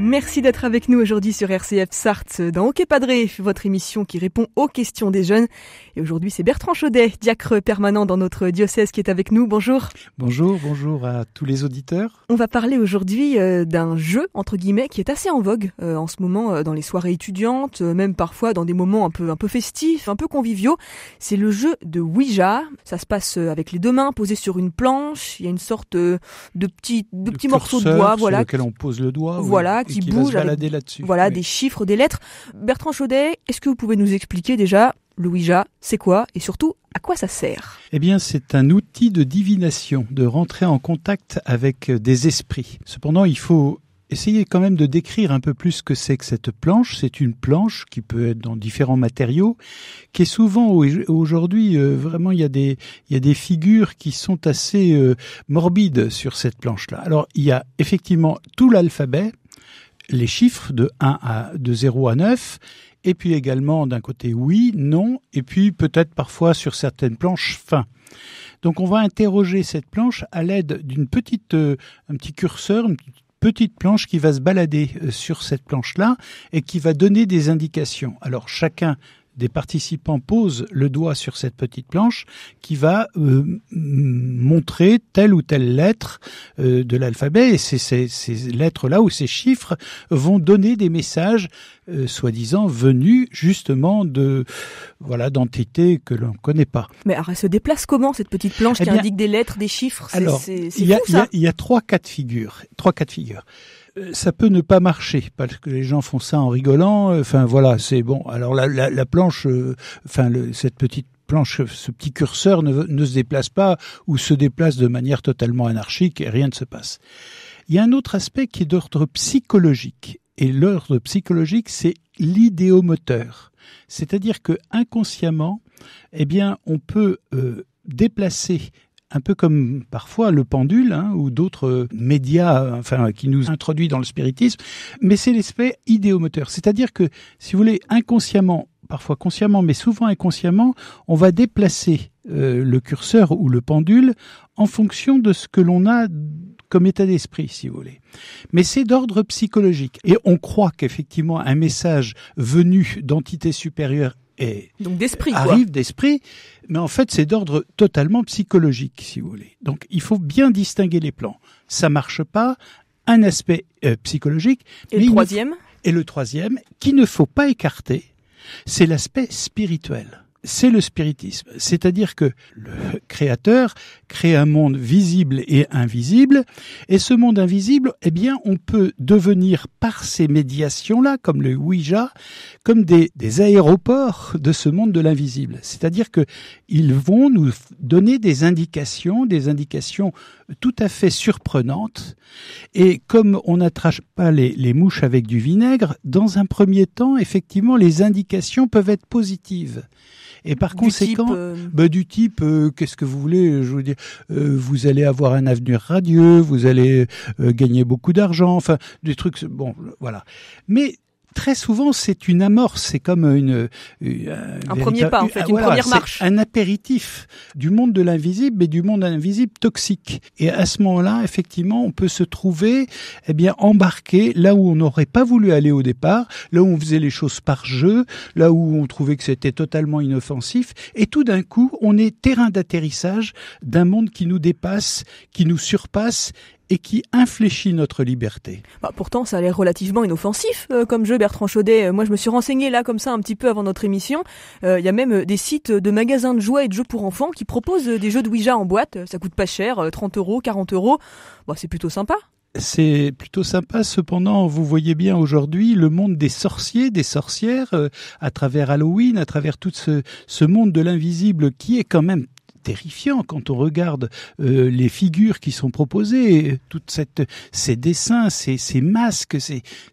Merci d'être avec nous aujourd'hui sur RCF Sarthe dans Ok Padré, votre émission qui répond aux questions des jeunes. Et aujourd'hui, c'est Bertrand Chaudet, diacre permanent dans notre diocèse qui est avec nous. Bonjour. Bonjour à tous les auditeurs. On va parler aujourd'hui d'un jeu, entre guillemets, qui est assez en vogue en ce moment dans les soirées étudiantes, même parfois dans des moments un peu festifs, un peu conviviaux. C'est le jeu de Ouija. Ça se passe avec les deux mains posées sur une planche. Il y a une sorte de petits morceaux de bois, sur lequel on pose le doigt. Voilà, qui bouge avec là-dessus. Voilà, oui. Des chiffres, des lettres. Bertrand Chaudet, est-ce que vous pouvez nous expliquer déjà le Ouija, c'est quoi et surtout à quoi ça sert ? Eh bien, c'est un outil de divination, de rentrer en contact avec des esprits. Cependant, il faut essayer quand même de décrire un peu plus ce que c'est que cette planche. C'est une planche qui peut être dans différents matériaux, qui est souvent aujourd'hui vraiment il y a des figures qui sont assez morbides sur cette planche-là. Alors il y a effectivement tout l'alphabet, les chiffres de 0 à 9, et puis également d'un côté oui, non, et puis peut-être parfois sur certaines planches fin. Donc on va interroger cette planche à l'aide d'un petit curseur, une petite planche qui va se balader sur cette planche-là et qui va donner des indications. Alors chacun des participants pose le doigt sur cette petite planche qui va montrer telle ou telle lettre de l'alphabet, et ces lettres-là ou ces chiffres vont donner des messages soi-disant venus justement d'entités que l'on ne connaît pas. Mais alors, elle se déplace comment cette petite planche qui indique des lettres, des chiffres ? Alors, c'est fou ça. Il y a trois cas de figure. Ça peut ne pas marcher parce que les gens font ça en rigolant. Enfin voilà, c'est bon. Alors la planche, cette petite planche, ce petit curseur ne se déplace pas ou se déplace de manière totalement anarchique et rien ne se passe. Il y a un autre aspect qui est d'ordre psychologique. Et l'ordre psychologique, c'est l'idéomoteur. C'est-à-dire que inconsciemment, eh bien, on peut déplacer un peu comme parfois le pendule ou d'autres médias qui nous introduisent dans le spiritisme, mais c'est l'aspect idéomoteur. C'est-à-dire que, si vous voulez, inconsciemment, parfois consciemment, mais souvent inconsciemment, on va déplacer le curseur ou le pendule en fonction de ce que l'on a comme état d'esprit, si vous voulez. Mais c'est d'ordre psychologique. Et on croit qu'effectivement, un message venu d'entités supérieures donc d'esprit, arrive d'esprit, mais en fait c'est d'ordre totalement psychologique, si vous voulez. Donc il faut bien distinguer les plans. Ça marche pas, un aspect psychologique. Et le troisième ? Et le troisième, qu'il ne faut pas écarter, c'est l'aspect spirituel. C'est le spiritisme. C'est-à-dire que le créateur crée un monde visible et invisible, et ce monde invisible, eh bien, on peut devenir par ces médiations-là, comme le Ouija, comme des aéroports de ce monde de l'invisible. C'est-à-dire que ils vont nous donner des indications tout à fait surprenantes, et comme on n'attrape pas les mouches avec du vinaigre, dans un premier temps, effectivement, les indications peuvent être positives. Et par conséquent, du type, qu'est-ce que vous voulez, je veux dire, vous allez avoir un avenir radieux, vous allez gagner beaucoup d'argent, enfin, des trucs, bon, voilà. Mais très souvent, c'est une amorce, c'est comme un premier pas, en fait, une première marche. Un apéritif du monde de l'invisible, mais du monde invisible toxique. Et à ce moment-là, effectivement, on peut se trouver, embarqué là où on n'aurait pas voulu aller au départ, là où on faisait les choses par jeu, là où on trouvait que c'était totalement inoffensif, et tout d'un coup, on est terrain d'atterrissage d'un monde qui nous dépasse, qui nous surpasse, et qui infléchit notre liberté. Pourtant, ça a l'air relativement inoffensif comme jeu, Bertrand Chaudet. Moi, je me suis renseigné là comme ça un petit peu avant notre émission. Il y a même des sites de magasins de jouets et de jeux pour enfants qui proposent des jeux de Ouija en boîte. Ça coûte pas cher, 30 €, 40 €. C'est plutôt sympa. C'est plutôt sympa, cependant, vous voyez bien aujourd'hui le monde des sorciers, des sorcières, à travers Halloween, à travers tout ce monde de l'invisible qui est quand même terrifiant quand on regarde les figures qui sont proposées, ces dessins, ces masques,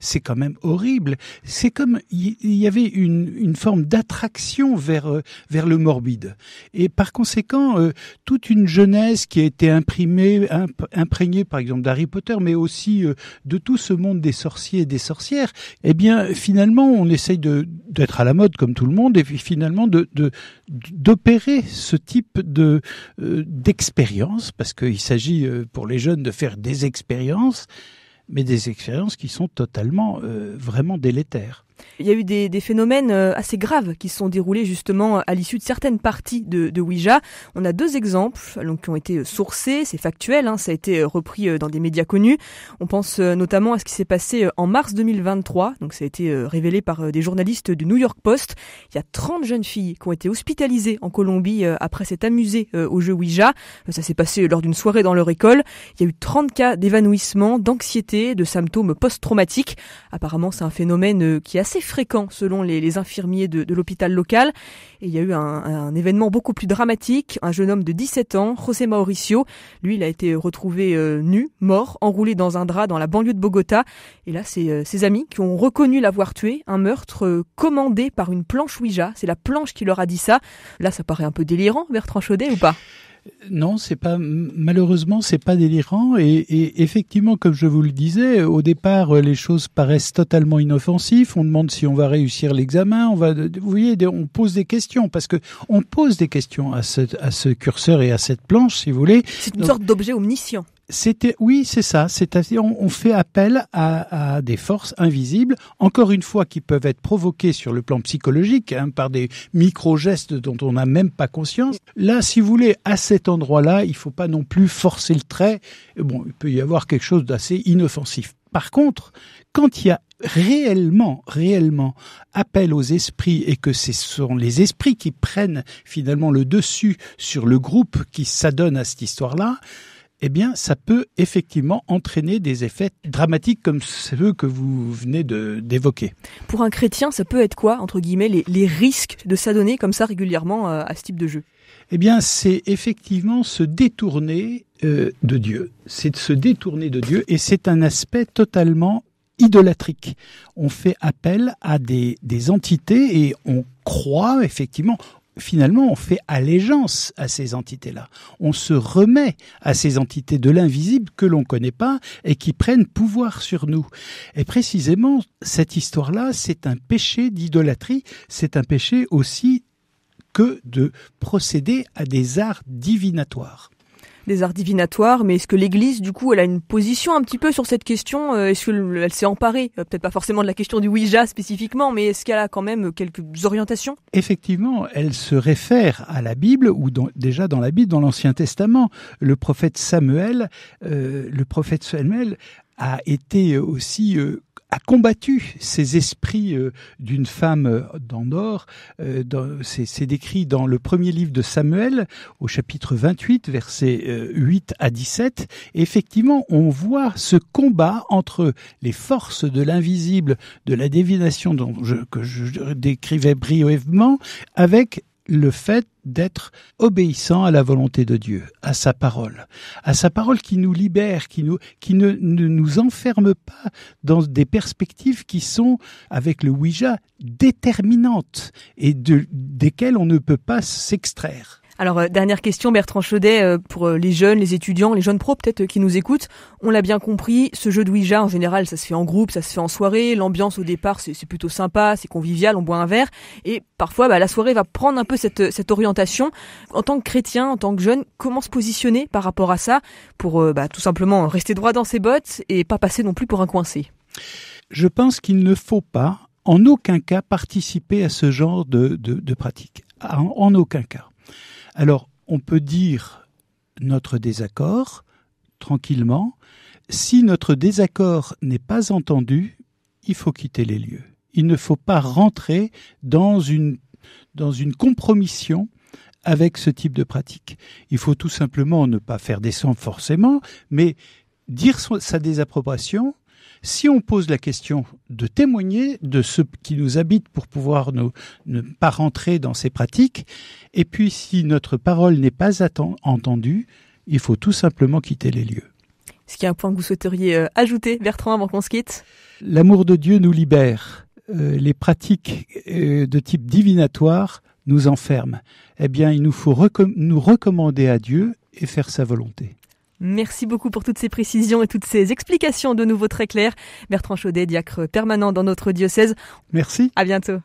c'est quand même horrible. C'est comme il y avait une forme d'attraction vers le morbide. Et par conséquent, toute une jeunesse qui a été imprégnée par exemple d'Harry Potter, mais aussi de tout ce monde des sorciers et des sorcières, eh bien finalement on essaye d'être à la mode comme tout le monde, et puis finalement d'opérer ce type d'expérience, parce qu'il s'agit pour les jeunes de faire des expériences, mais des expériences qui sont totalement, vraiment délétères. Il y a eu des phénomènes assez graves qui se sont déroulés justement à l'issue de certaines parties de Ouija. On a 2 exemples donc, qui ont été sourcés, c'est factuel, ça a été repris dans des médias connus. On pense notamment à ce qui s'est passé en mars 2023, donc ça a été révélé par des journalistes du New York Post. Il y a 30 jeunes filles qui ont été hospitalisées en Colombie après s'être amusées au jeu Ouija. Ça s'est passé lors d'une soirée dans leur école. Il y a eu 30 cas d'évanouissement, d'anxiété, de symptômes post-traumatiques. Apparemment, c'est un phénomène qui est assez fréquent selon les infirmiers de l'hôpital local. Et il y a eu un événement beaucoup plus dramatique. Un jeune homme de 17 ans, José Mauricio, lui, il a été retrouvé nu, mort, enroulé dans un drap dans la banlieue de Bogota. Et là, c'est ses amis qui ont reconnu l'avoir tué. Un meurtre commandé par une planche Ouija. C'est la planche qui leur a dit ça. Là, ça paraît un peu délirant, Bertrand Chaudet, ou pas ? Non, malheureusement, c'est pas délirant et effectivement, comme je vous le disais, au départ, les choses paraissent totalement inoffensives. On demande si on va réussir l'examen, vous voyez, on pose des questions parce que on pose des questions à ce curseur et à cette planche, si vous voulez. C'est une sorte d'objet omniscient. Oui, c'est ça. C'est-à-dire, on fait appel à des forces invisibles, encore une fois, qui peuvent être provoquées sur le plan psychologique, par des micro-gestes dont on n'a même pas conscience. Là, si vous voulez, à cet endroit-là, il faut pas non plus forcer le trait. Bon, il peut y avoir quelque chose d'assez inoffensif. Par contre, quand il y a réellement appel aux esprits et que ce sont les esprits qui prennent finalement le dessus sur le groupe qui s'adonne à cette histoire-là, eh bien, ça peut effectivement entraîner des effets dramatiques comme ceux que vous venez d'évoquer. Pour un chrétien, ça peut être quoi, entre guillemets, les risques de s'adonner comme ça régulièrement à ce type de jeu ? Eh bien, c'est effectivement se détourner de Dieu. C'est de se détourner de Dieu et c'est un aspect totalement idolâtrique. On fait appel à des entités et on croit effectivement... Finalement, on fait allégeance à ces entités-là. On se remet à ces entités de l'invisible que l'on ne connaît pas et qui prennent pouvoir sur nous. Et précisément, cette histoire-là, c'est un péché d'idolâtrie, c'est un péché aussi que de procéder à des arts divinatoires. Des arts divinatoires, mais est-ce que l'Église, du coup, elle a une position un petit peu sur cette question ? Est-ce qu'elle s'est emparée, peut-être pas forcément de la question du Ouija spécifiquement, mais est-ce qu'elle a quand même quelques orientations ? Effectivement, elle se réfère à la Bible, ou déjà dans la Bible, dans l'Ancien Testament. Le prophète Samuel a été aussi... a combattu ces esprits d'une femme d'Andorre. C'est décrit dans le premier livre de Samuel, au chapitre 28, versets 8 à 17. Et effectivement, on voit ce combat entre les forces de l'invisible, de la divination que je décrivais brièvement, avec le fait d'être obéissant à la volonté de Dieu, à sa parole qui nous libère, qui ne nous enferme pas dans des perspectives qui sont, avec le Ouija, déterminantes et desquelles on ne peut pas s'extraire. Alors, dernière question, Bertrand Chaudet, pour les jeunes, les étudiants, les jeunes pros peut-être qui nous écoutent. On l'a bien compris, ce jeu de Ouija, en général, ça se fait en groupe, ça se fait en soirée. L'ambiance au départ, c'est plutôt sympa, c'est convivial, on boit un verre. Et parfois, la soirée va prendre un peu cette orientation. En tant que chrétien, en tant que jeune, comment se positionner par rapport à ça pour tout simplement rester droit dans ses bottes et pas passer non plus pour un coincé ? Je pense qu'il ne faut pas, en aucun cas, participer à ce genre de pratique. En aucun cas. Alors, on peut dire notre désaccord, tranquillement. Si notre désaccord n'est pas entendu, il faut quitter les lieux. Il ne faut pas rentrer dans une compromission avec ce type de pratique. Il faut tout simplement ne pas faire descendre forcément, mais dire sa désapprobation. Si on pose la question de témoigner de ce qui nous habite pour pouvoir ne pas rentrer dans ces pratiques, et puis si notre parole n'est pas entendue, il faut tout simplement quitter les lieux. Est-ce qu'il y a un point que vous souhaiteriez ajouter, Bertrand, avant qu'on se quitte ? L'amour de Dieu nous libère. Les pratiques de type divinatoire nous enferment. Eh bien, il nous faut nous recommander à Dieu et faire sa volonté. Merci beaucoup pour toutes ces précisions et toutes ces explications de nouveau très claires. Bertrand Chaudet, diacre permanent dans notre diocèse. Merci. À bientôt.